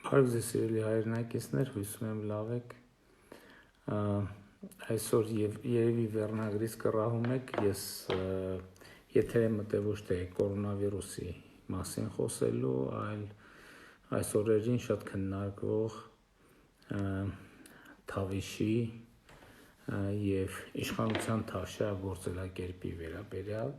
Բարև ձեզ սիրելի հայրենակիցներ, հույսում եմ լավ եք, այսօր երևի վերնագրից կռահում եք, ես եթեր եմ մտել ոչ թե կորոնավիրուսի մասին խոսելու, այլ այս օրերին շատ քննարկվող Թավիշի և իշխանության Թավշյա գործելակերպի վերաբերյալ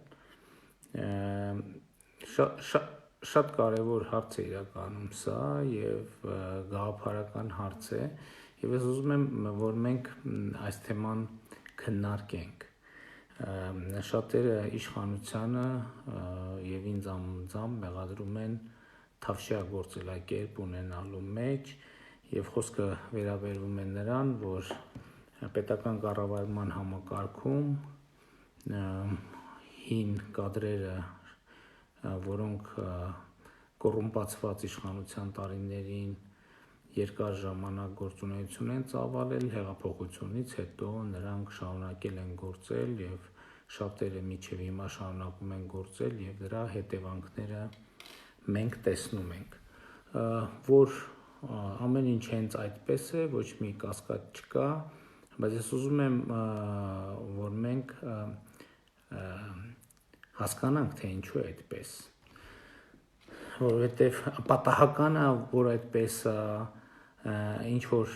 Շատ կարևոր հարց է իրականում սա և գաղափարական հարց է և ես ուզում եմ, որ մենք այս թեման քննարկենք։ Շատերը իշխանությանը և ինձ անձամբ մեղադրում են Թավշյա գործելակերպ ունենալու մեջ և խոսքը վերաբերվում է նրան, որ պետական կառավարման համակարգում հին կադրերը, որոնք կոռումպացված իշխանության տարիներին երկար ժամանակ գործունեություն են ծավալել, հեղափոխությունից հետո նրանք շարունակել են գործել և շատերը մինչև հիմա շարունակում են գործել և դրա հետևանքները մենք տեսնում ենք, որ ամեն ինչ հենց այդպես է, ոչ մի կասկած չկա, բայց ես ուզում եմ, որ մենք հասկանանք, թե ինչու է այդպես, որովհետև պատահականը, որ այդպես ինչ-որ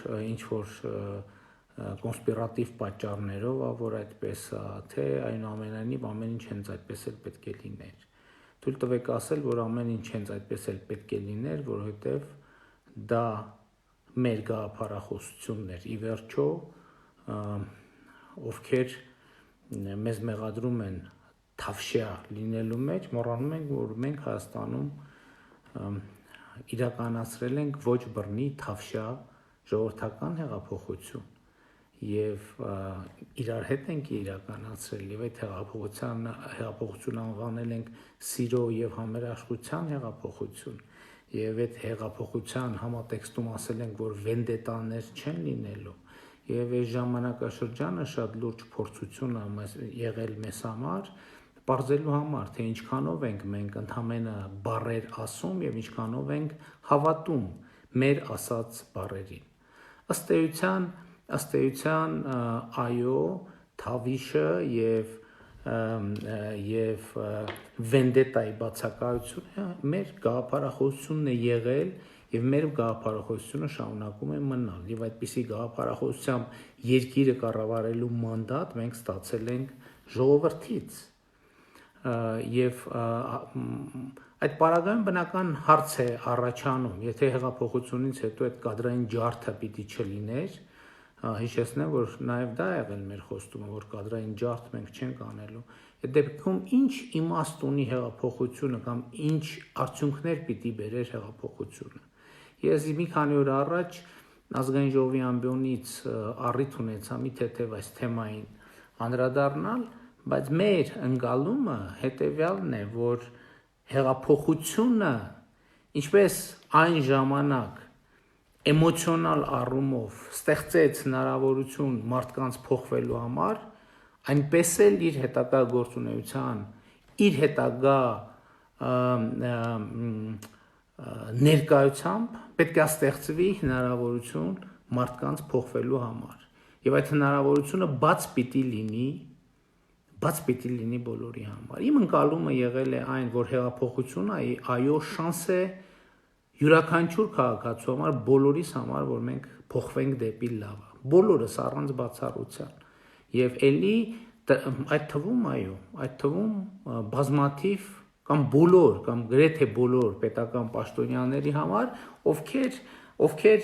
կոնսպիրատիվ պատճառներով, որ այդպես թե այնուամենայնիվ ամեն ինչ հենց այդպես էլ պետք է լիներ։ Թույլ տվեք ասել, որ ամեն ինչ հենց այդպես էլ պետք է լիներ, որովհետև դա մեր գաղափարախոսությունն էր։ Ի վերջո, ովքեր մեզ մեղադրում են Թավշյա լինելու մեջ, մոռանում ենք, որ մենք Հայաստանում իրականացրել ենք ոչ բռնի Թավշյա ժողովրդական հեղափոխություն և իրար հետ ենք իրականացրել և այդ հեղափոխությունը անվանել ենք սիրո և համերաշխության հեղափոխություն և այդ հեղափոխության համատեքստում ասել ենք, որ վենդետաներ չեն լինելու և այս ժամանակաշրջանը շատ լուրջ փորձություն է եղել մեզ համար, պարզելու համար, թե ինչքանով ենք մենք ընդամենը բառեր ասում և ինչքանով ենք հավատում մեր ասած բառերին։ Ըստ էության, այո, Թավիշը և վենդետայի բացակայությունը մեր գաղափարախոսությունն է եղել և մեր գաղափարախոսությունը շարունակում է մնալ և այդպիսի գաղափարախոսությամբ երկիրը կառավարելու մանդատ մենք ստացել ենք ժողովրդից և այդ պարագայում բնական հարց է առաջանում, եթե հեղափոխությունից հետո այդ կադրային ջարդը պիտի չլիներ, հիշեցնեմ, որ նաև դա եղել մեր խոստումը, որ կադրային ջարդ մենք չենք անելու, այդ դեպքում ինչ իմաստ ունի հեղափոխությունը կամ ինչ արդյունքներ պիտի բերեր հեղափոխությունը։ Ես մի քանի օր առաջ Ազգային ժողովի ամբիոնից առիթ ունեցա մի թեթև այս թեմային անդրադառնալ, բայց մեր ընկալումը հետևյալն է, որ հեղափոխությունը, ինչպես այն ժամանակ էմոցիոնալ առումով ստեղծեց հնարավորություն մարդկանց փոխվելու համար, այնպես էլ իր հետագա գործունեության, իր հետագա ներկայությամբ պետք է ստեղծվի հնարավորություն մարդկանց փոխվելու համար և այդ հնարավորությունը բաց պիտի լինի բոլորի համար։ Իմ ընկալումը եղել է այն, որ հեղափոխությունը այո շանս է յուրաքանչյուր քաղաքացու համար, բոլորիս համար, որ մենք փոխվենք դեպի լավը, բոլորս առանց բացառության և էլի այդ թվում բազմաթիվ կամ բոլոր կամ գրեթե բոլոր պետական պաշտոնյաների համար, ովքեր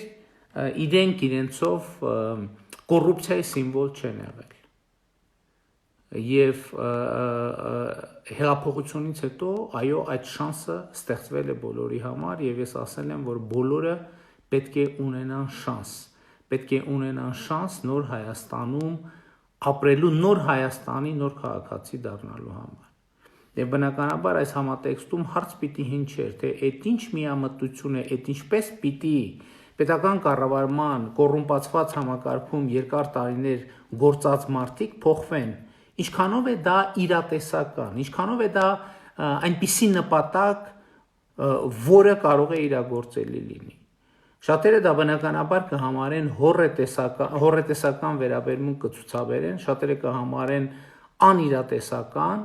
իրենցով կոռուպցիայի սիմվոլ չեն եղել և հեղափոխությունից հետո այո այդ շանսը ստեղծվել է բոլորի համար և ես ասել եմ, որ բոլորը պետք է ունենան շանս նոր Հայաստանում ապրելու, նոր Հայաստանի նոր քաղաքացի դառնալու համար։ Եվ բնականաբար այս համատեքստում հարց պիտի հնչեր, թե այդ ինչ միամտություն է, այդ ինչպես պիտի պետական կառավարման կոռումպացված համակարգում երկար տարիներ գործած մարդիկ փոխվեն, ինչքանով է դա իրատեսական, ինչքանով է դա այնպիսի նպատակ, որը կարող է իրագործելի լինի։ Շատերը դա բնականաբար կհամարեն հորետեսական վերաբերմունք կցուցաբերեն, շատերը կհամարեն անիրատեսական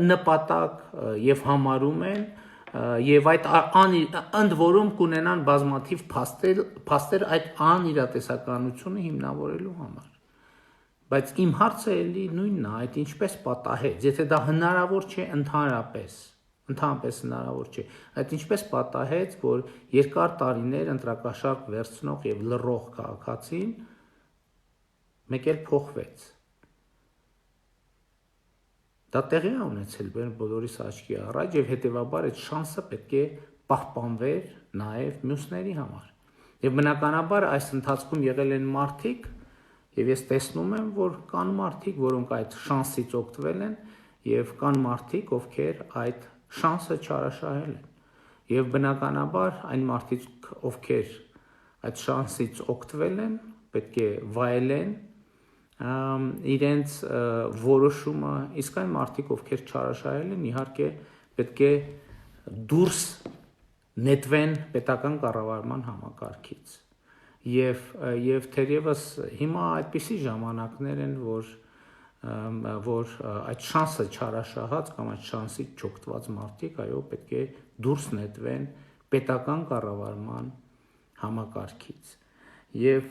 նպատակ եւ համարում են եւ այդ ընդ որում կունենան բազմաթիվ փաստեր այդ անիրատեսականությունը հիմնավորելու համար։ Բայց իմ հարցը էլի նույնն է, այդ ինչպես պատահեց, եթե դա հնարավոր չէ ընդհանրապես հնարավոր չէ, այդ ինչպես պատահեց, որ երկար տարիներ ընտրակաշառք վերցնող եւ լռող քաղաքացին մեկ էլ փոխվեց։ Դա տեղի է ունեցել բոլորիս աչքի առաջ եւ հետեւաբար այդ շանսը պետք է պահպանվեր նաեւ մյուսների համար։ Եվ բնականաբար այս ընթացքում եղել են մարդիկ, եւ ես տեսնում եմ, որ կան մարդիկ, որոնք այդ շանսից օգտվել են եւ կան մարդիկ, ովքեր այդ շանսը չարաշահել են։ Եվ բնականաբար այն մարդիկ, ովքեր այդ շանսից օգտվել են, պետք է վայելեն իրենց որոշումը, իսկ այն մարդիկ, ովքեր չարաշահել են, իհարկե պետք է դուրս նետվեն պետական կառավարման համակարգից։ Եվ թերևս հիմա այդպիսի ժամանակներ են, որ այդ շանսը չարաշահած կամ այդ շանսից չօգտված մարդիկ այո պետք է դուրս նետվեն պետական կառավարման համակարգից։ Եվ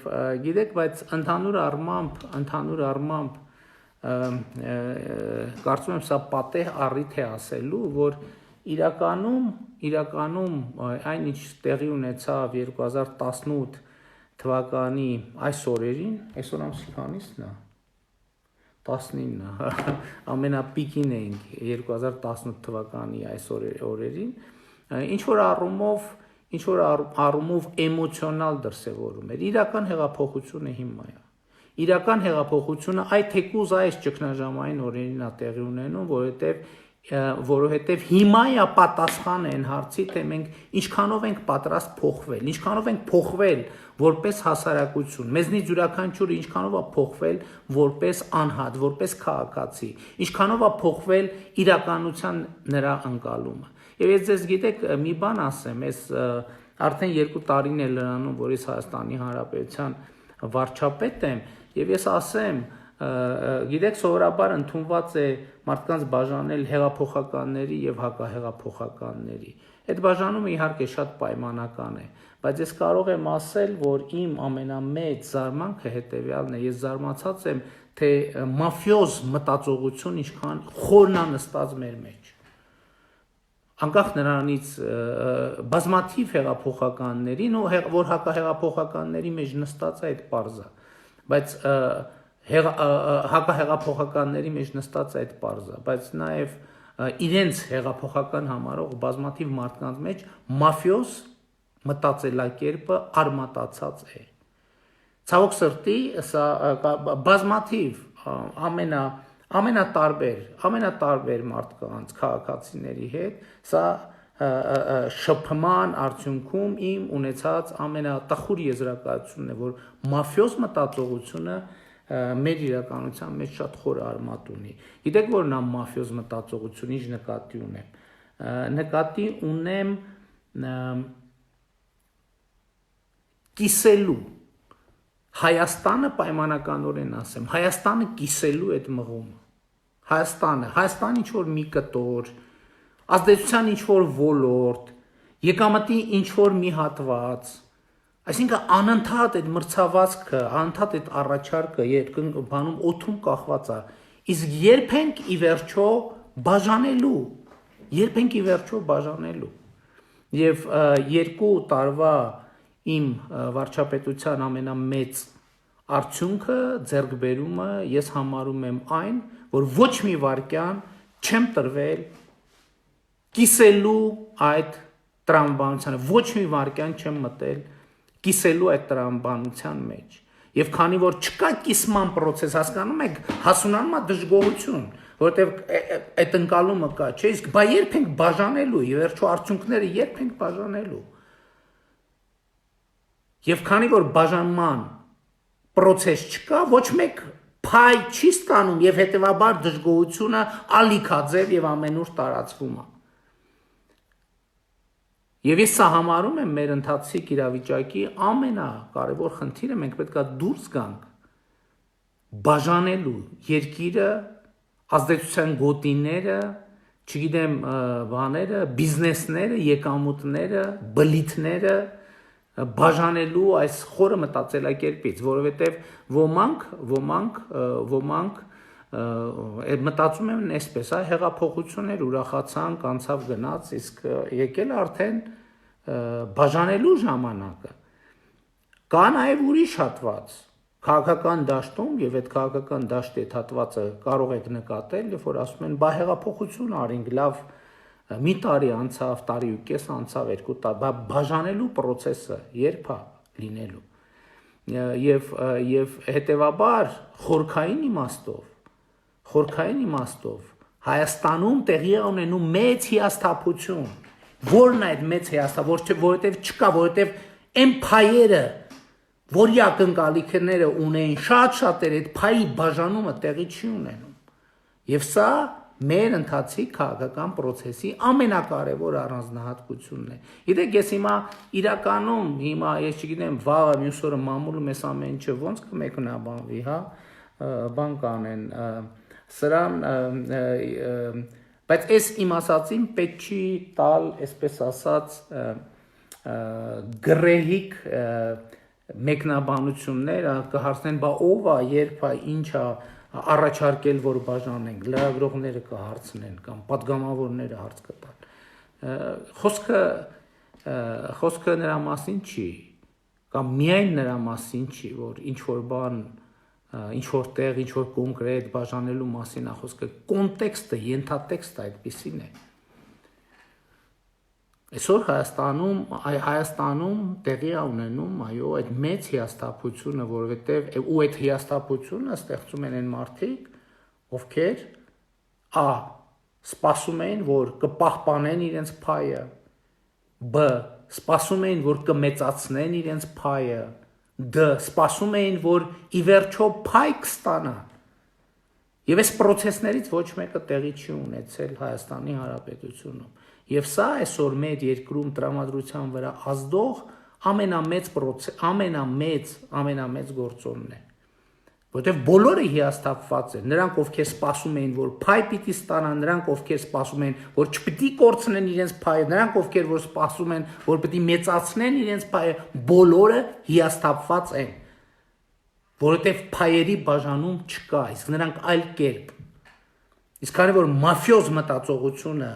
գիտեք, բայց ընդհանուր առմամբ կարծում եմ սա պատեհ առիթ է ասելու, որ իրականում այն ինչ տեղի ունեցավ 2018 թվականի այս օրերին, այսօր ամսի քանիսն է, 19-ը, ամենապիկին էինք 2018 թվականի այս օրերին, ինչ որ առումով էմոցիոնալ դրսևորում էր, իրական հեղափոխությունը հիմա է, իրական հեղափոխությունը այդ թեկուզ այս ճգնաժամային օրերին է տեղի ունենում, որովհետև հիմա է պատասխան են հարցի, թե մենք ինչքանով ենք պատրաստ փոխվել, ինչքանով ենք փոխվել որպես հասարակություն, մեզնից յուրաքանչյուրը ինչքանով է փոխվել որպես անհատ, որպես քաղաքացի, ինչքանով է փոխվել իրականության նրա ընկալումը։ Եվ ես ձեզ գիտեք մի բան ասեմ, ես արդեն 2 տարին է լրանում, որ ես Հայաստանի Հանրապետության վարչապետ եմ, եւ ես ասեմ, գիտեք, սովորաբար ընդունված է մարդկանց բաժանել հեղափոխականների եւ հակահեղափոխականների։ Այդ բաժանումը իհարկե շատ պայմանական է, բայց ես կարող եմ ասել, որ իմ ամենամեծ զարմանքը հետեւյալն է, ես զարմացած եմ, թե մաֆիոզ մտածողություն ինչքան խորն է նստած մեր մեջ։ Անկախ նրանից բազմաթիվ հեղափոխականներին, որ հակահեղափոխականների մեջ նստած է այդ պարզը, բայց հակահեղափոխականների մեջ նստած է այդ պարզը, բայց նաև իրենց հեղափոխական համարող բազմաթիվ մարդկանց մեջ մաֆիոզ մտածելակերպը արմատացած է։ Ցավոք սրտի, սա բազմաթիվ ամենատարբեր մարդկանց քաղաքացիների հետ, սա շփման արդյունքում իմ ունեցած ամենատխուր եզրակացությունն է, որ մաֆիոզ մտածողությունը մեր իրականության մեջ շատ խոր արմատ ունի։ Գիտեք, որ նա մաֆիոզ մտածողություն ինչ նկատի ունեմ։ Նկատի ունեմ կիսելու Հայաստանը պայմանականորեն ասեմ, Հայաստանը կիսելու այդ մղումը, Հայաստանը ինչ-որ մի կտոր, ազդեցության ինչ-որ ոլորտ, եկամտի ինչ-որ մի հատված, այսինքն անընդհատ այդ մրցավազքը, անընդհատ այդ առաջարկը բանում օդում կախված է, իսկ երբ ենք ի վերջո բաժանելու, եւ 2 տարվա իմ վարչապետության ամենամեծ արդյունքը, ձեռքբերումը ես համարում եմ այն, որ ոչ մի վարքյան չեմ տրվել կիսելու այդ տրամաբանությանը, ոչ մի վարքյան չեմ մտել կիսելու այդ տրամաբանության մեջ։ Եվ քանի որ չկա կիսման process, հասկանում եք, հասունանում է դժգոհություն, որովհետև այդ ընկալումը կա, չէ՞, իսկ բա երբ ենք բաժանելու, ի վերջո արդյունքները երբ ենք բաժանելու։ Եվ քանի որ բաժանման process չկա, ոչ մեկ փայ չի ստանում եւ հետեւաբար դժգոհությունը ալիքաձև եւ ամենուր տարածվում է։ Եվ ես սա համարում եմ մեր ընթացիկ իրավիճակի ամենակարևոր խնդիրը, մենք պետք է դուրս գանք բաժանելու երկիրը, ազդեցության գոտիները, չգիտեմ, բաները, բիզնեսները, եկամուտները, բլիթները բաժանելու այս խորը մտածելակերպից, որովհետև ոմանք մտածում են այսպես, հեղափոխություններ ուրախացանք, անցավ գնաց, իսկ եկել արդեն բաժանելու ժամանակը։ Կա նաև ուրիշ հատված քաղաքական դաշտում, եւ այդ քաղաքական դաշտի հատվածը կարող եք նկատել, երբ որ ասում են բա հեղափոխություն արինք, լավ մի տարի անցավ, տարի ու կես անցավ, 2 տարի, բաժանելու process-ը երբ է լինելու։ Եվ հետևաբար խորքային իմաստով Հայաստանում տեղի է ունենում մեծ հիասթափություն։ Որն է այդ մեծ հիասթափությունը, որովհետև չկա, որովհետև էմփայերը, որի ակնկալիքները ունեն շատ-շատեր, այդ փայի բաժանումը տեղի չի ունենում։ Եվ սա մեր ընթացիկ քաղաքական process-ի ամենակարևոր առանձնահատկությունն է։ Գիտեք, ես իրականում ես չգիտեմ, վաղը մյուս օրը մամուլում ես ամեն ինչը ոնց կմեկնաբանվի, հա, բան կանեն, սրան, բայց այս իմ ասածին պետք չի տալ, այսպես ասած, գրեհիկ մեկնաբանություններ, կհարցնեն, բա ով է, երբ է, ինչ է առաջարկել, որ բաժանենք, լրագրողները կհարցնեն կամ պատգամավորները հարց կտան։ Խոսքը նրա մասին չի, կամ միայն նրա մասին չի, որ ինչ-որ բան, ինչ-որ տեղ, ինչ-որ կոնկրետ բաժանելու մասին է խոսքը, կոնտեքստը, ենթատեքստը այդպիսին է։ Այսօր Հայաստանում տեղի է ունենում, այո, այդ մեծ հիասթափությունը, որովհետև ու այդ հիասթափությունը ստեղծում են այն մարդիկ, ովքեր սպասում էին, որ կպահպանեն իրենց փայը, սպասում էին, որ կմեծացնեն իրենց փայը, սպասում էին, որ ի վերջո փայ կստանան։ Եվ այս process-ներից ոչ մեկը տեղի չի ունեցել Հայաստանի Հանրապետությունում։ Եվ սա այսօր մեր երկրում տրամադրության վրա ազդող ամենամեծ գործոնն է, որտեղ բոլորը հիասթափված են, նրանք ովքեր սպասում էին, որ փայ պիտի ստանան, նրանք ովքեր սպասում են, որ չպիտի կորցնեն իրենց փայը, նրանք ովքեր որ սպասում են, որ պիտի մեծացնեն իրենց փայը, բոլորը հիասթափված են, որովհետև փայերի բաժանում չկա, իսկ նրանք այլ կերպ, իսկ քանի որ մաֆիոզ մտածողությունը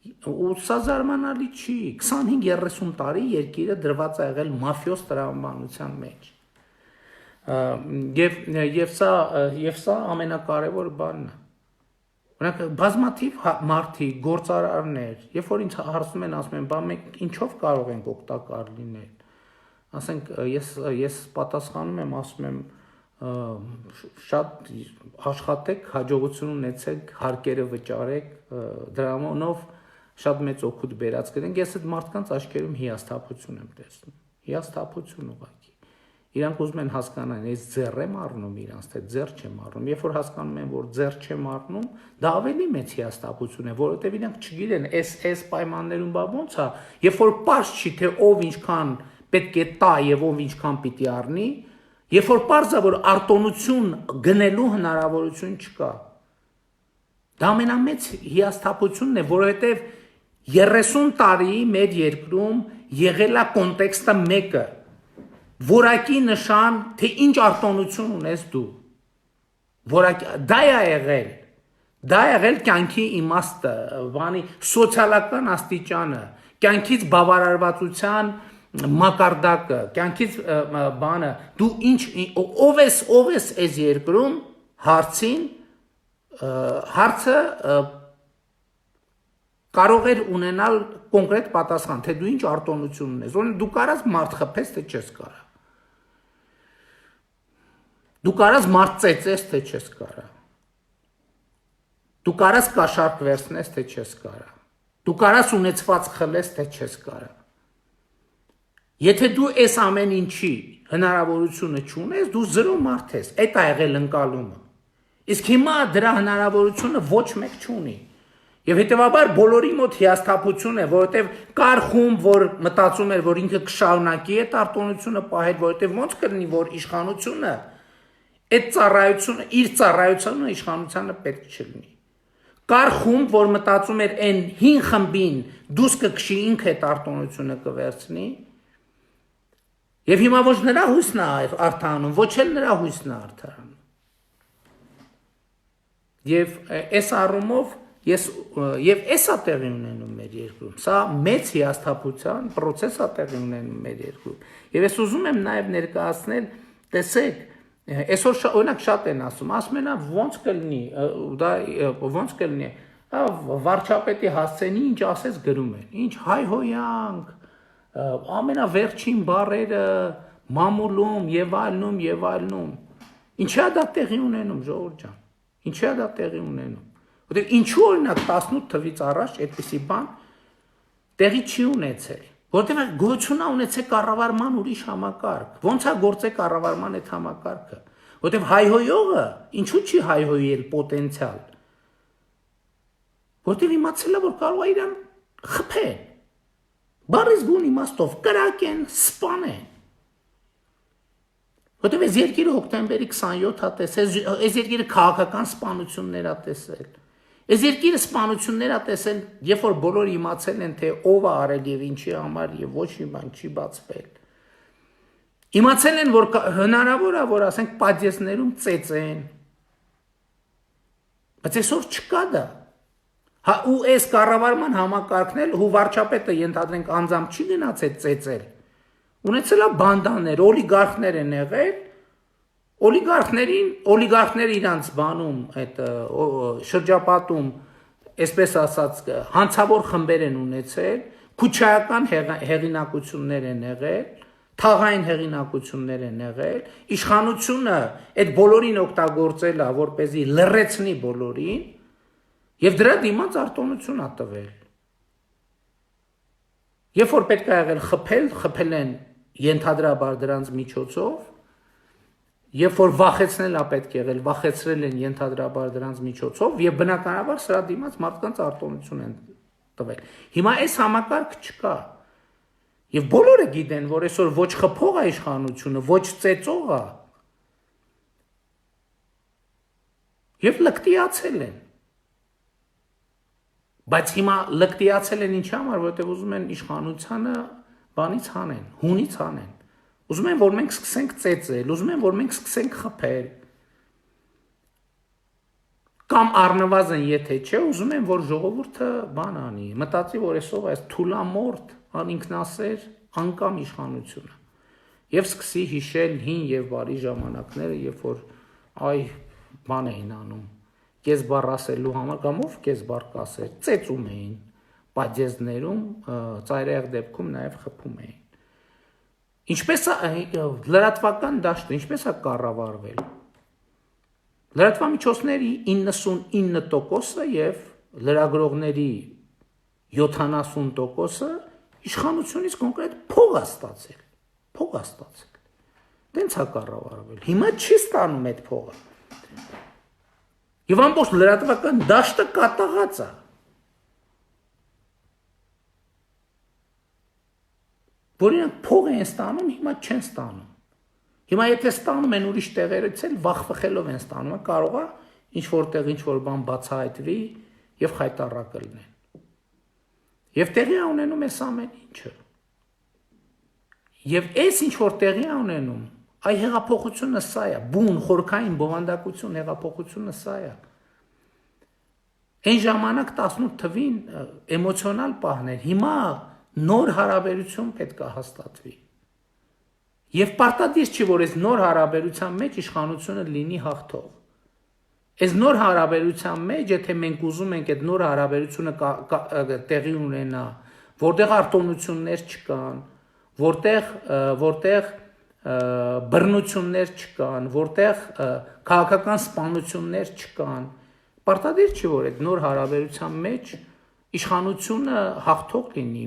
ու սա զարմանալի չի, 25-30 տարի երկիրը դրված է եղել մաֆիոզ տրամաբանության մեջ։ Եվ սա ամենակարևոր բանն է։ Օրինակ բազմաթիվ մարդիկ, գործարարներ, երբ որ ինձ հարցնում են, ասում են, բա մենք ինչով կարող ենք օգտակար լինել։ Ասենք ես պատասխանում եմ, ասում եմ, շատ աշխատեք, հաջողություն ունեցեք, հարկերը վճարեք, դրանով շատ մեծ օգուտ բերած կդենք, ես այդ մարդկանց աչքերում հիասթափություն եմ տեսնում, հիասթափություն ուղղակի, իրանք ուզում են հասկանան, ես ձեռ եմ առնում իրանց, թե ձեռ չեմ առնում, երբ որ հասկանում են, որ ձեռ չեմ առնում, դա ավելի մեծ հիասթափություն է, որովհետև իրանք չգիտեն, այս պայմաններում բա ոնց է, երբ որ պարզ չի, թե ով ինչքան պետք է տա եւ ով ինչքան պիտի առնի, երբ որ պարզ է, որ արտոնություն գնելու հնարավորություն չկա, դա ամենամեծ հիասթափությունն է, որովհետև 30 տարի մեր երկրում եղել է կոնտեքստը մեկը, որակի նշան, թե ինչ արտոնություն ունես դու, դա է եղել կյանքի իմաստը, սոցիալական աստիճանը, կյանքից բավարարվածության մակարդակը, կյանքից բանը, դու ով ես այս երկրում հարցը կարող էր ունենալ կոնկրետ պատասխան, թե դու ինչ արտոնություն ունես, որն դու կարաս մարդ խփես, թե չես կարա, դու կարաս մարդ ծեծես, թե չես կարա, դու կարաս կաշառք վերցնես, թե չես կարա, դու կարաս ունեցված խլես, թե չես կարա, եթե դու այս ամեն ինչի հնարավորությունը չունես, դու զրո մարդ ես, այդ է եղել ընկալումը, իսկ հիմա դրա հնարավորությունը ոչ մեկ չունի, Եվ հետևաբար բոլորի մոտ հիասթափություն է, որովհետև կար խումբ, որ մտածում էր, որ ինքը կշարունակի այդ արտոնությունը պահել, որովհետև ոնց կլինի, որ իշխանությունը այդ ծառայությունը, իր ծառայությունը իշխանությանը պետք չլինի։ Կար խումբ, որ մտածում էր այն հին խմբին դուս կքշի ինքը այդ արտոնությունը կվերցնի, եւ հիմա ոչ նրա հույսն է արդարանում, ոչ էլ նրա հույսն է արդարանում։ Եվ այս առումով Եվ էսա տեղի ունենում մեր երկրում, սա մեծ հիասթափության պրոցես է տեղի ունենում մեր երկրում։ Եվ ես ուզում եմ նաև ներկայացնել, տեսեք, այսօր օրինակ շատ են ասում են ոնց կլինի, դա ոնց կլինի, վարչապետի հասցենի ինչ ասես գրում են, ինչ հայհոյանք, ամենավերջին բառերը մամուլում եւ այլնում, ինչի է դա տեղի ունենում, ժողովուրդ ջան, ինչի է դա տեղի ունենում։ Որտեղ ինչու օրինակ 18 թվից առաջ այդպիսի բան տեղի չի ունեցել, որտեղ գոյություն է ունեցել կառավարման ուրիշ համակարգ։ Ոնց է գործել կառավարման այդ համակարգը, որտեղ հայհոյողը ինչու չի հայհոյել պոտենցիալ, որտեղ իմացել է, որ կարող է իրան խփեն, բառից բուն իմաստով կրակեն, սպանեն։ Որտեղ այս երկիրը հոկտեմբերի 27-ը տեսել, այս երկիրը քաղաքական սպանություններ է տեսել։ Այս երկիրը սպանություններ է տեսել, երբ որ բոլորը իմացել են, թե ով է արել եւ ինչի համար եւ ոչ մի բան չի բացվել։ Իմացել են, որ հնարավոր է, որ ասենք պատժեսներում ծեծեն։ Բայց այսօր չկա դա։ Հա ու այս կառավարման համակարգն էլ ու վարչապետը ենթադրենք անձամբ չի գնացել ծեծել։ Ունեցել է բանդաներ, օլիգարխներ են եղել, օլիգարխները իրանց բանում, այդ շրջապատում, այսպես ասած, հանցավոր խմբեր են ունեցել, քուչայական հեղինակություններ են եղել, թաղային հեղինակություններ են եղել, իշխանությունը այդ բոլորին օգտագործել է, որպեսզի լռեցնի բոլորին, եւ դրա դիմաց արտոնություն է տվել։ Երբ որ պետք է եղել խփել են ենթադրաբար դրանց միջոցով, երբ որ վախեցնել է պետք եղել, վախեցրել են ենթադրաբար դրանց միջոցով եւ բնականաբար սրա դիմաց մարդկանց արտոնություն են տվել։ Հիմա այս համակարգ չկա։ Եվ բոլորը գիտեն, որ այսօր ոչ խփող է իշխանությունը, ոչ ծեծող է։ Եվ լկտիացել են։ Բայց հիմա լկտիացել են ինչի համար, որովհետև ուզում են իշխանությանը բանից հանեն, հունից հանեն։ Ուզում են, որ մենք սկսենք ծեծել, ուզում են, որ մենք սկսենք խփել։ Կամ առնվազն եթե չէ, ուզում են, որ ժողովուրդը բան անի, մտածի, որ այսօր այս թուլամորթ, անինքնասեր, անկամ իշխանությունը։ Եվ սկսի հիշել հին եւ բարի ժամանակները, երբ որ բան էին անում, կես բառ ասելու համար, կամ ով կես բառ կասեր, ծեծում էին, պատժեզներում, ծայրահեղ դեպքում նաեւ խփում էին։ Ինչպես է լրատվական դաշտը, ինչպես է կառավարվել։ Լրատվամիջոցների 99% եւ լրագրողների 70% իշխանությունից կոնկրետ փող է ստացել։ Դենց է կառավարվել։ Հիմա չի ստանում այդ փողը։ Եվ ամբողջ լրատվական դաշտը կատաղած է։ Որինակ փող են ստանում, հիմա չեն ստանում։ Հիմա եթե ստանում են ուրիշ տեղերից էլ վախվխելով են ստանում, կարող է ինչ որտեղ ինչ որ բան բացահայտվի եւ խայտառակը լինեն։ Եվ տեղի է ունենում այս ամեն ինչը։ Եվ այս ինչ որ տեղի է ունենում, այ հեղափոխությունը սա է, բուն խորքային բովանդակություն հեղափոխությունը սա է։ Այն ժամանակ 18 թվին էմոցիոնալ պահներ, հիմա նոր հարաբերություն պետք է հաստատվի։ Եվ պարտադիր չի, որ այս նոր հարաբերության մեջ իշխանությունը լինի հաղթող։ Այս նոր հարաբերության մեջ, եթե մենք ուզում ենք այդ նոր հարաբերությունը տեղի ունենա, որտեղ արտոնություններ չկան, որտեղ բռնություններ չկան, որտեղ քաղաքական սպանություններ չկան, պարտադիր չի, որ այդ նոր հարաբերության մեջ իշխանությունը հաղթող լինի։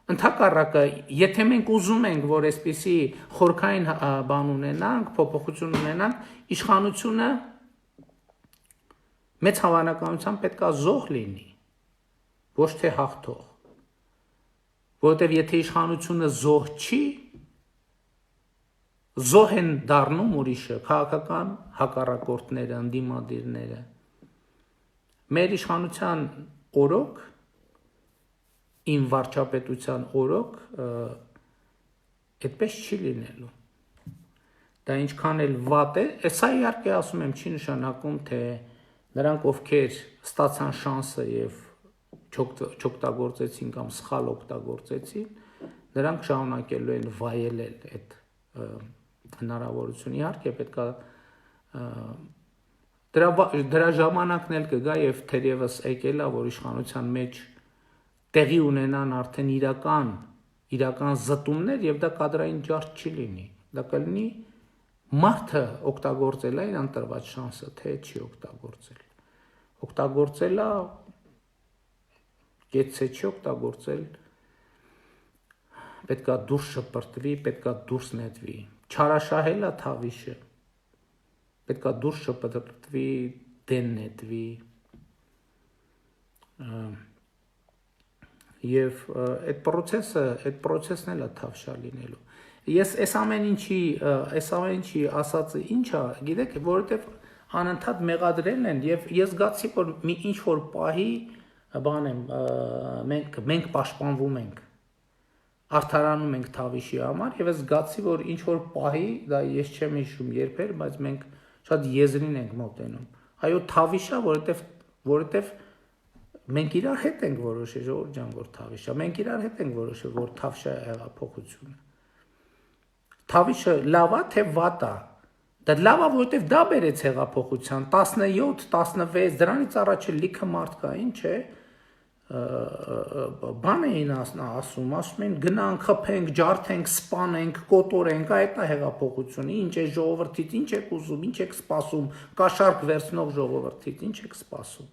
Ընդհակառակը, եթե մենք ուզում ենք, որ այսպիսի խորքային բան ունենանք, փոփոխություն ունենանք, իշխանությունը մեծ հավանականությամբ պետք է զոհ լինի։ ոչ թե հաղթող, որովհետև եթե իշխանությունը զոհ չի, զոհ են դառնում ուրիշը, քաղաքական հակառակորդները, ընդդիմադիրները։ Մեր իշխանության օրոք, իմ վարչապետության օրոք, այդպես չի լինելու։ Դա ինչքան էլ վատ է, սա իհարկե ասում եմ, չի նշանակում, թե նրանք, ովքեր ստացան շանսը եւ չօգտագործեցին կամ սխալ օգտագործեցին, նրանք շարունակելու են վայելել այդ հնարավորությունը։ Իհարկե պետք է դրա ժամանակն էլ կգա եւ թերևս եկել է, որ իշխանության մեջ տեղի ունենան արդեն իրական զտումներ եւ դա կադրային ջարդ չի լինի։ Դա կլինի մարդը օգտագործել է իր ընտրված շանսը, թե չի օգտագործել։ Օգտագործել է, կեցցե չի օգտագործել, պետք է դուրս շպրտվի, պետք է դուրս նետվի։ Չարաշահել է թավիշը, պետք է դուրս շպրտվի, դեն նետվի։ Եվ այդ պրոցեսն էլ է թավշա լինելու։ Ես այս ամեն ինչի ասածը ինչ է, գիտեք, որովհետև անընդհատ մեղադրել են եւ ես զգացի, որ մի ինչ որ պահի բան եմ, մենք պաշտպանվում ենք, արդարանում ենք թավիշի համար եւ ես զգացի, որ ինչ որ պահի, դա ես չեմ հիշում երբեր, բայց մենք շատ եզրին ենք մոտենում։ Այո, թավիշա, որովհետև մենք իրար հետ ենք որոշել, ժողովուրդ ջան, որ թավիշա, մենք իրար հետ ենք որոշել, որ թավշա է հեղափոխությունը։ Թավիշը լավ է, թե վատ է։ Դա լավ է, որովհետև դա բերեց հեղափոխության 17, 16, դրանից առաջ լիքը մարդկային, չէ, բան էին ասում են գնանք, խփենք, ջարդենք, սպանենք, կոտորենք, այդ է հեղափոխությունը, ինչ է ժողովրդից, ինչ եք ուզում, ինչ եք սպասում, կաշառք վերցնող ժողովրդից, ինչ եք սպասում։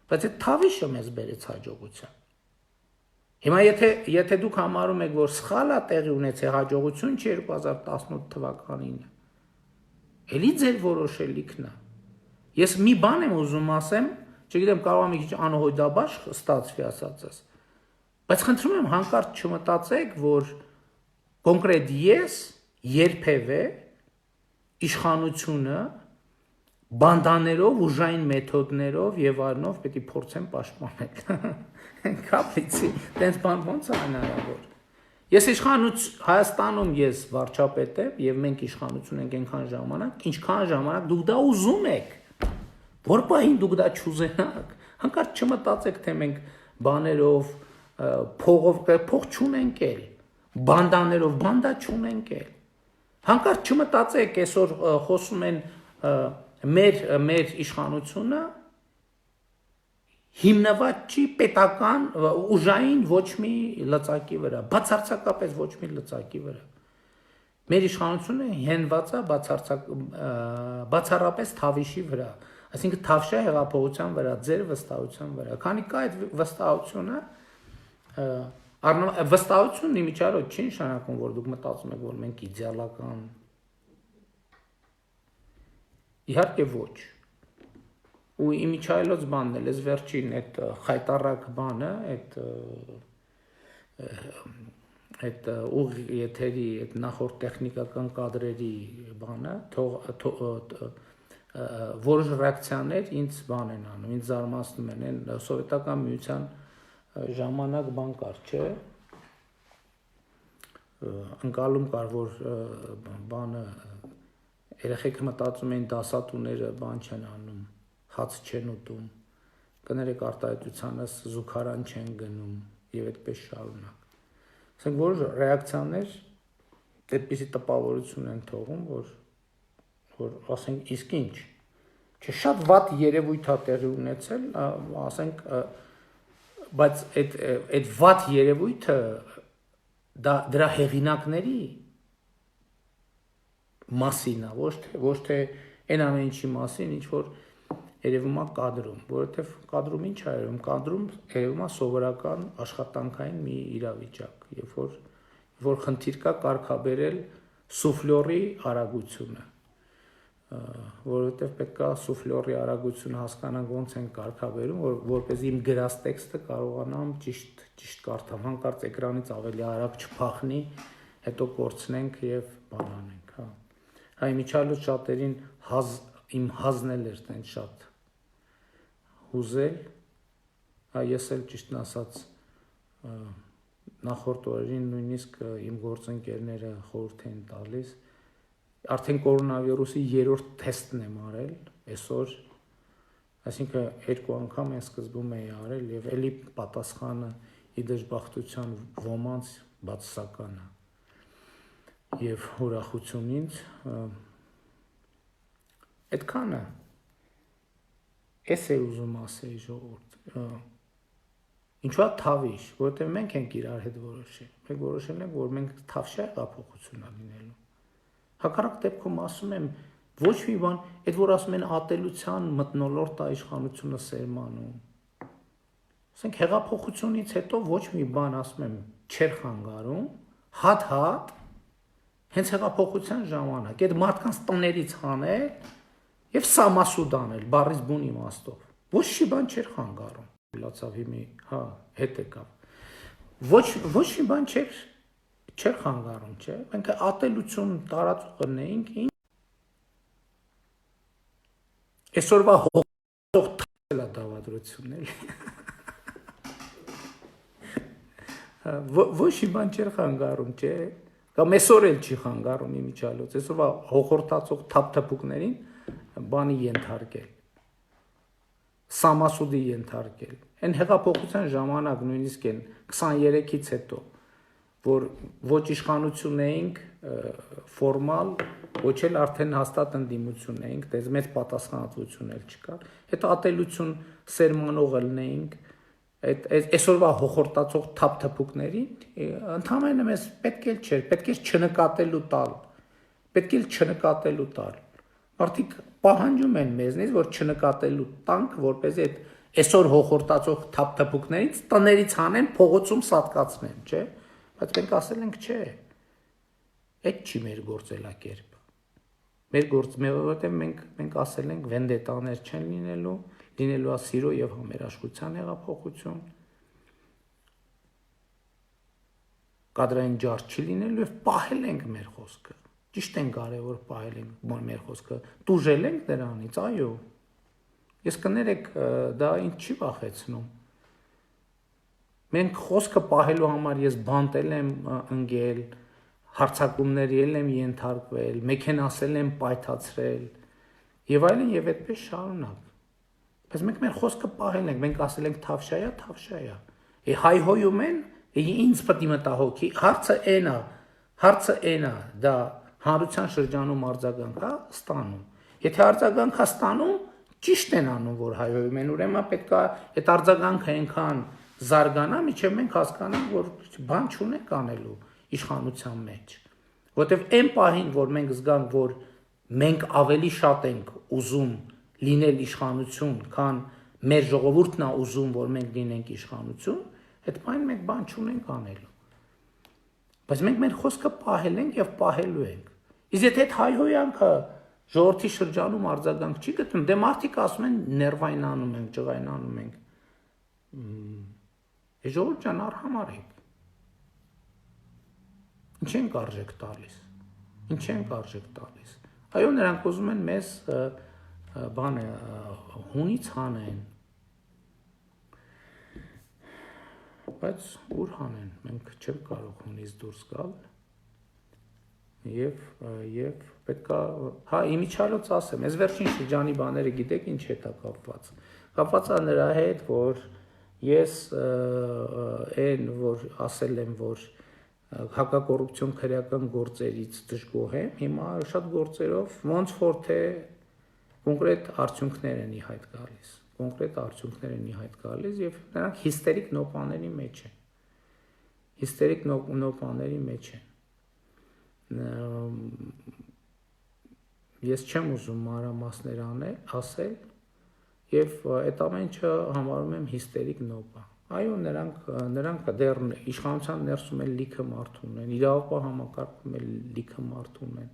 Բայց այդ թավիշը մեզ բերեց հաջողության։ Հիմա եթե դուք համարում եք, որ սխալ է տեղի ունեցել հաջողություն չի 2018 թվականին, էլի ձեր որոշելիքն է։ Ես մի բան եմ ուզում ասեմ, չգիտեմ, կարող եմ մի քիչ անհոյդաբար ստացվի ասածս, բայց խնդրում եմ հանկարծ չմտածեք, որ կոնկրետ ես երբևէ իշխանությունը բանդաներով, ուժային մեթոդներով եւ այլնով պետք է փորձեմ պաշտպանել։ Կապիցի, տենց բան ոնց է հնարավոր։ Ես Հայաստանում ես վարչապետ եմ եւ մենք իշխանություն ենք այնքան ժամանակ, ինչքան ժամանակ դուք դա ուզում եք։ Որ պահին դուք դա չուզենաք, հանկարծ չմտածեք, թե մենք բաներով, փող չունենք էլ, բանդաներով, բանդա չունենք էլ։ Հանկարծ չմտածեք, այսօր խոսում են մեր իշխանությունը հիմնված չի պետական ուժային ոչ մի լծակի վրա, բացարձակապես ոչ մի լծակի վրա։ Մեր իշխանությունը հենված է բացառապես թավիշի վրա, այսինքն թավշա հեղափոխության վրա, ձեր վստահության վրա։ Քանի կա այդ վստահությունը, վստահությունն իմիջիայլոց չի նշանակում, որ դուք մտածում եք, որ մենք իդեալական։ Իհարկե ոչ։ Ու իմիջայլոց բանն էլ, ես վերջին այդ խայտարակ բանը, այդ ուղի եթերի, այդ նախորդ տեխնիկական կադրերի բանը, որոշ ռեակցիաներ ինձ բան են անում, ինձ զարմացնում են, սովետական միության ժամանակ բան կար, չէ, ընկալում կար, որ բանը, երեխեքը մտածում էին դասատուները բան չեն անում, հաց չեն ուտում, կներեք արտահայտությանս զուգարան չեն գնում եւ այդպես շարունակ։ Ասենք որ ռեակցիաներ այդպիսի տպավորություն են թողում, որ ասենք իսկ ինչ, չէ շատ վատ երևույթ է տեղի ունեցել, ասենք, բայց այդ վատ երևույթը դրա հեղինակների մասին է, ոչ թե այն ամեն ինչի մասին, ինչ որ երևում է կադրում, որովհետև կադրում ինչ է երևում, կադրում երևում է սովորական աշխատանքային մի իրավիճակ, երբ որ խնդիր կա կարգաբերել սուֆլյորի արագությունը, որովհետև պետք է սուֆլյորի արագությունը հասկանանք ոնց են կարգավերում, որպեսզի իմ գրած տեքստը կարողանամ ճիշտ կարդամ, հանկարծ էկրանից ավելի արագ չփախնի, հետո կորցնենք եւ բան անենք, հա։ Հա իմիջիալոց շատերին իմ հազն էլ էր տենց շատ հուզել, հա ես էլ ճիշտն ասած նախորդ օրերին նույնիսկ իմ գործընկերները խորհուրդ էին տալիս, արդեն կորոնավիրուսի 3-րդ թեստն եմ արել այսօր, այսինքն 2 անգամ են սկզբում էի արել եւ էլի պատասխանը ի դժբախտության ոմանց բացասական է եւ ուրախություն ինձ այդքանը էս է ուզում ասեի ժողովուրդ ինչու՞ է թավիշ, որովհետեւ մենք ենք իրար հետ որոշել, մենք որոշել ենք որ մենք թավշյա հեղափոխություն ա լինելու հակառակ դեպքում ասում եմ ոչ մի բան, այդ որ ասում են ատելության մթնոլորտ է իշխանությունը սերմանում։ Ասենք հեղափոխությունից հետո ոչ մի բան ասում եմ չեր խանգարում, հատ հենց հեղափոխության ժամանակ այդ մարդկանց տներից հանել եւ սամասուդ անել, բառից բուն իմաստով։ Ոչ մի բան չէր խանգարում։ Լացավ հիմի, հա, հետ եկավ։ Ոչ մի բան չէր խանգարում, չէ՞։ Մենք ատելություն տարածողն էինք, այսօրվա հող թել է դավադրությունն էլի։ Ոչ մի բան չէր խանգարում, չէ՞։ Կամ այսօր էլ չի խանգարում իմիջիալոց, այսօրվա հողորտացող թափթփուկներին բանի ենթարկել։ Սամասուդի ենթարկել։ Այն հեղափոխության ժամանակ նույնիսկ են 23-ից հետո որ ոչ իշխանություն էինք ֆորմալ, ոչ էլ արդեն հաստատ ընդդիմություն էինք, դες մեծ պատասխանատվություն էլ չկար։ Այդ ատելություն սերմանող ելնեինք, այսօրվա հոխորտացող թափթփուկներին ընդհանրապես մեզ պետք էլ չէր, պետք էր չնկատելու տալ։ Մարդիկ պահանջում են մեզնից, որ չնկատելու տանք, որպեսզի այդ այսօր հոխորտացող թափթփուկներից տներից հանեն, փողոցում սատկացնեն, չէ՞։ Բայց մենք ասել ենք չէ, այդ չի մեր գործելակերպը, որովհետև մենք ասել ենք վենդետաներ չեն լինելու է սիրո և համերաշխության հեղափոխություն, կադրային ջարդ չի լինելու և պահել ենք մեր խոսքը, ճիշտ են կարևոր պահել ենք մեր խոսքը, տուժել ենք դրանից, այո, ես կներեք դա ինձ չի վախեցնում, մենք խոսքը պահելու համար ես բանտել եմ ընկել, հարցակումների եմ ենթարկվել, մեքենասել եմ պայթացրել եւ այլն եւ այդպես շարունակ։ Բայց մենք մեր խոսքը պահել ենք, մենք ասել ենք թավշյա։ Հայհոյում են, ինձ պետք է մտահոգի, հարցը էնա, դա հանրության շրջանում արձագանք է ստանում։ Եթե արձագանք է ստանում, ճիշտ են անում, որ հայհոյում են, ուրեմն պետք է այդ արձագանքը այնքան զարգանա, միջև մենք հասկանանք, որ բան չունենք անելու իշխանության մեջ, որովհետև այն պահին, որ մենք զգանք, որ մենք ավելի շատ ենք ուզում լինել իշխանություն, քան մեր ժողովուրդն է ուզում, որ մենք լինենք իշխանություն, այդ պահին մենք բան չունենք անելու։ Բայց մենք մեր խոսքը պահել ենք եւ պահելու ենք։ Իսկ եթե այդ հայհոյանքը ժողովրդի շրջանում արձագանք չի գտնում, դե մարդիկ ասում են ներվայնանում ենք, ջղայնանում ենք։ Ժողովուրդ ջան, արհամարհեք։ Ինչ ենք արժեք տալիս։ Այո, նրանք ուզում են մեզ հունից հանեն։ Բայց ուր հանեն, մենք չենք կարող հունից դուրս գալ։ Եվ պետքա, հա, իմիջիալոց ասեմ, այս վերջին շրջանի բաները գիտեք ինչ հետ է կապված։ Կապված է նրա հետ, որ ես որ ասել եմ, որ հակակոռուպցիոն քրեական գործերից դժգոհ եմ, հիմա շատ գործերով ոնց որ թե կոնկրետ արդյունքներ են ի հայտ գալիս եւ նրանք հիստերիկ նոպաների մեջ են։ Ես չեմ ուզում մանրամասներ ասել եւ այդ ամեն ինչը համարում եմ հիստերիկ նոպա։ Այո, նրանք դեռ իշխանության ներսում էլ լիքը մարդ ունեն, իրավապահ համակարգում էլ լիքը մարդ ունեն։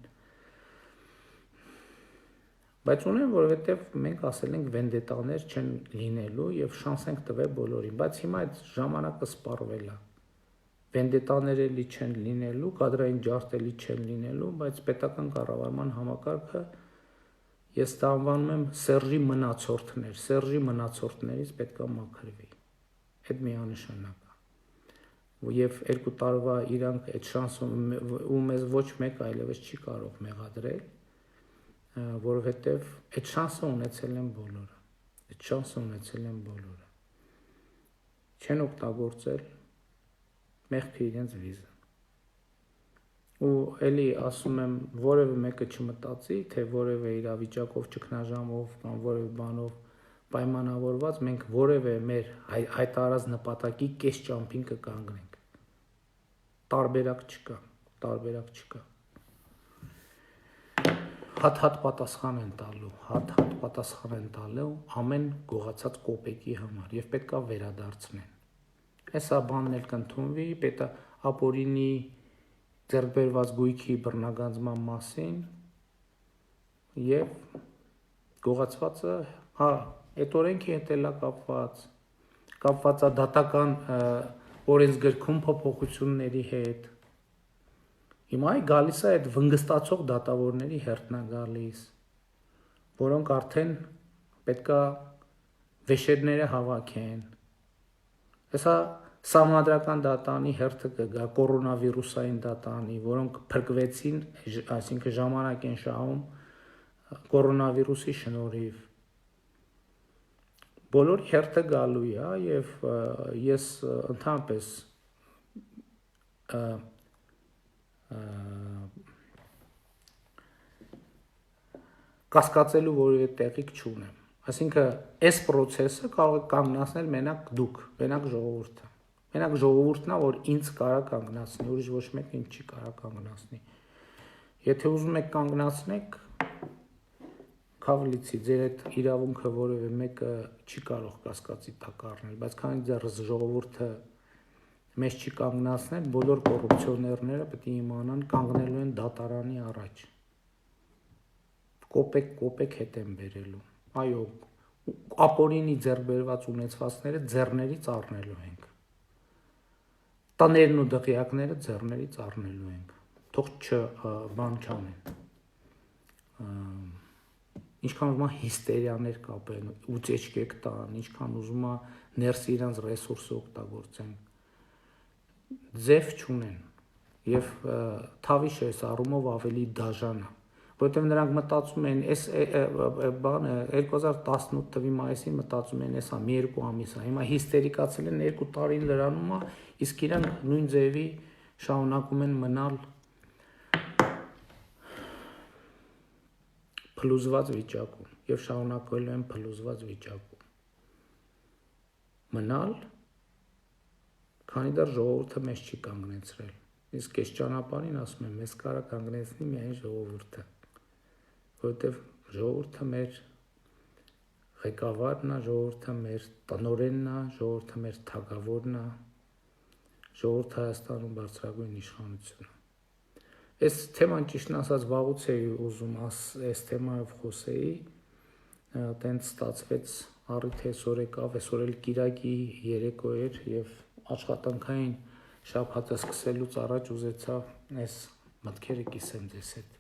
Բայց ունեն, որովհետև մենք ասել ենք վենդետաներ չեն լինելու եւ շանս ենք տվել բոլորին, բայց հիմա այդ ժամանակը սպառվել է։ Վենդետաներ էլի չեն լինելու, կադրային ջարդ էլի չեն լինելու, բայց պետական կառավարման համակարգը ես դա անվանում եմ Սերժի մնացորդներ, Սերժի մնացորդներից պետքա մաքրվի։ Այդ միանշանակ է։ Եվ 2 տարվա իրանք այդ շանսը ու մեզ ոչ մեկ այլևս չի կարող մեղադրել, որովհետև այդ շանսը ունեցել են բոլորը, այդ շանսը ունեցել են բոլորը, չեն օգտագործել մեղքը իրենց վիզը, ու էլի ասում եմ, որևէ մեկը չմտածի, թե որևէ իրավիճակով, ճգնաժամով կամ որևէ բանով պայմանավորված մենք որևէ մեր հայտարարած նպատակի կես ճամփին կկանգնենք, տարբերակ չկա, հատ պատասխան են տալու ամեն գողացած կոպեկի համար եւ պետքա վերադարձնեն։ Հեսա բանն էլ կընդունվի, պետք է ապօրինի ձեռք բերված գույքի բռնագանձման մասին եւ գողացվածը, այդ օրենքի հետ էլա կապված է դատական օրենսգրքում փոփոխությունների հետ։ Հիմա գալիս է այդ վնգստացող դատավորների հերթն է գալիս, որոնք արդեն պետքա վեշերները հավաքեն։ Հեսա Սահմանադրական դատանի հերթը կգա, կորոնավիրուսային դատանի, որոնք փրկվեցին, այսինքն ժամանակ են շահում կորոնավիրուսի շնորհիվ։ Բոլորի հերթը գալու է եւ ես ընդհանրապես կասկածելու որևէ տեղիք չունեմ։ Այսինքն այս process-ը կարող է կանգնացնել մենակ դուք, մենակ ժողովուրդը։ Մենակ ժողովուրդն է, որ ինձ կարա կանգնացնի, ուրիշ ոչ մեկ ինձ չի կարա կանգնացնի։ Եթե ուզում եք կանգնացնեք, քավլիցի, ձեր այդ իրավունքը որևէ մեկը չի կարող կասկածի տակ առնել, բայց քանի դեռ ժողովուրդը մեզ չի կանգնացնել, բոլոր կոռուպցիոներները պետք է իմանան կանգնելու են դատարանի առաջ։ Կոպեկ հետ են բերելու։ Այո, ապօրինի ձեռք բերված ունեցվածքները ձեռներից առնելու ենք։ Տներն ու դղյակները ձեռներից առնելու ենք։ Թող բան չանեն։ Ինչքան ուզում է հիստերիաներ կապեն, ուծեչկեք տան, ինչքան ուզում է ներս իրանց ռեսուրսը օգտագործեն։ Ձև չունեն եւ թավիշ է առումով ավելի դաժան է, որովհետեւ նրանք մտածում են, այս բանը 2018 թվականի մայիսին մտածում են, էսա մի 2 ամիս է, հիմա հիստերիկացել են 2 տարին լրանում է, իսկ իրանք նույն ձևի շարունակում են մնալ փլուզված վիճակում եւ շարունակվելու են փլուզված վիճակում մնալ, քանի դեռ ժողովուրդը մեզ չի կանգնեցրել, իսկ այս ճանապարհին ասում եմ, մեզ կարա կանգնեցնի միայն ժողովուրդը, որովհետեւ ժողովուրդը մեր ղեկավարն է, ժողովուրդը մեր տնօրենն է, ժողովուրդը մեր թագավորն է, ժողովուրդը Հայաստանում բարձրագույն իշխանություն է։ Այս թեման ճիշտն ասած վաղուց էի ուզում այս թեմայով խոսեի, տենց ստացվեց առիթ այսօր եկավ, այսօր էլ կիրակի երեկո էր եւ աշխատանքային շաբաթը սկսելուց առաջ ուզեցա այս մտքերը կիսեմ ձեզ հետ։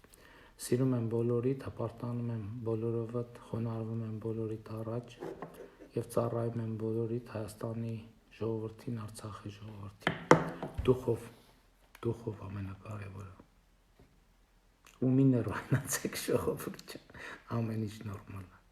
Սիրում եմ բոլորիդ, հպարտանում եմ բոլորովդ, խոնարհվում եմ բոլորիդ առաջ եւ ծառայում եմ բոլորիդ Հայաստանի ժողովրդին, Արցախի ժողովրդին։ Դուխով ամենակարևորը։ ու մի ներվայնացեք ժողովուրդ, ամեն ինչ նորմալ է։